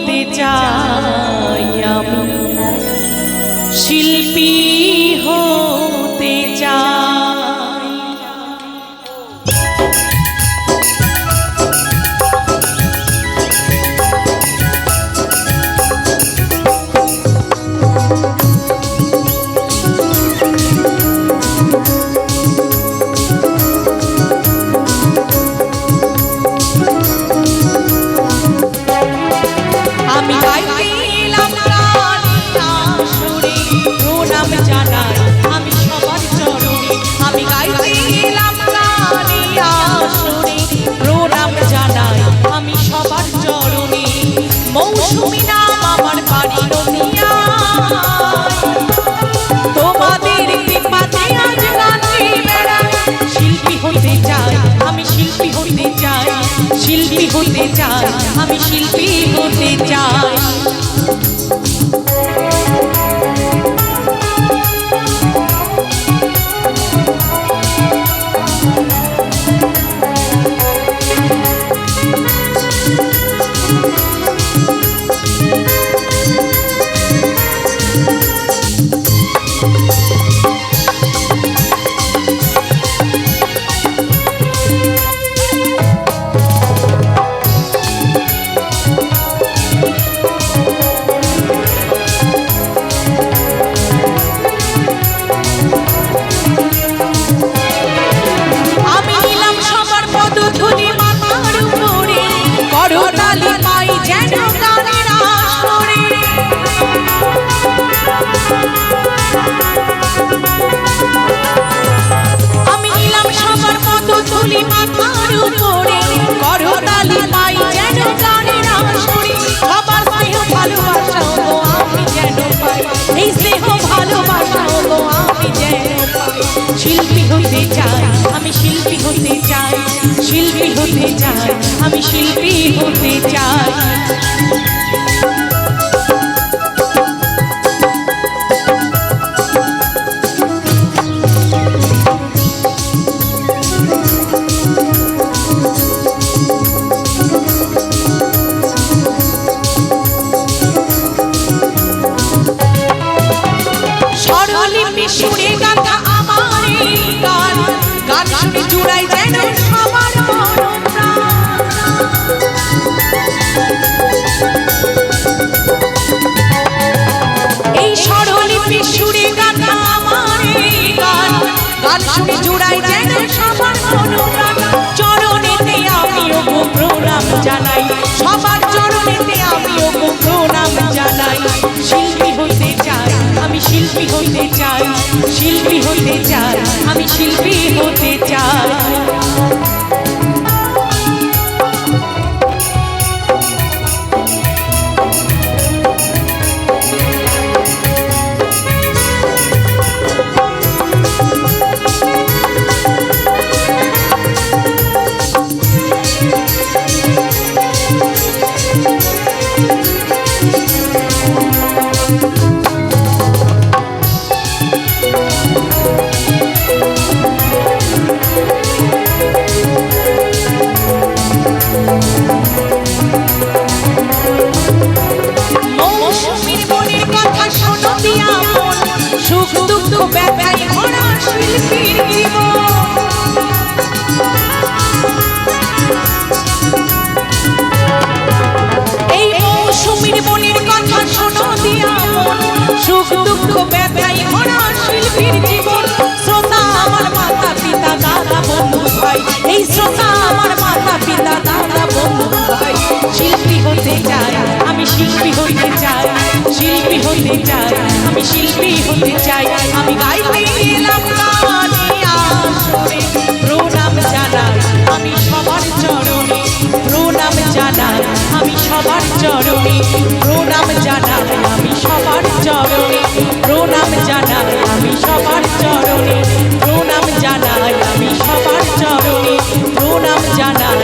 হতে চাই, আমি শিল্পী হতে চাই। আমি গাইতে এলাম প্রণাম জানাই আমি সবার চরণে, আমি গাইতে এলাম প্রণাম জানাই আমি সবার চরণে। মৌসুমী নাম আমার বাড়ি নদিয়া, তোমাদের কৃপাতে আজ গানে বেড়াই। শিল্পী হতে চাই, আমি শিল্পী হতে চাই, শিল্পী হতে চাই, আমি শিল্পী হতে চাই। শিল্পী হতে চাই, আমি শিল্পী হতে চাই, শিল্পী হতে চাই, আমি শিল্পী হতে চাই। স্বরলিপি সুরে গাথা আমার এই গান, গান শুনে জুড়াই যেন সবার মন প্রাণ। এই স্বরলিপি সুরে গাথা আমার এই গান, গান শুনে জুড়াই যেন সবার মন প্রাণ। চরণেতে আমিও প্রণাম জানাই, সবার চরণেতে আমিও প্রণাম জানাই। শিল্পী হতে চাই, আমি শিল্পী হতে চাই, শিল্পী হতে চাই, আমি শিল্পী হতে চাই। সুখ দুঃখ ব্যথায় ভরা শিল্পীর জীবন, এই মৌসুমীর মনের কথা শোনো দিয়া মন। সুখ দুঃখ ব্যথায় ভরা শিল্পীর জীবন। শ্রোতা আমার মাতা পিতা দাদা বন্ধু ভাই, এই শ্রোতা আমার মাতা পিতা দাদা বন্ধু ভাই। শিল্পী হতে চাই, আমি শিল্পী হতে চাই, শিল্পী হতে চাই, আমি শিল্পী হতে চাই। আমি গাইতে এলাম প্রণাম জানাই আমি সবার চরণে, প্রণাম জানাই আমি সবার চরণে, প্রণাম জানাই আমি সবার চরণে, প্রণাম জানাই আমি সবার চরণে, প্রণাম জানাই আমি সবার চরণে, প্রণাম জানাই।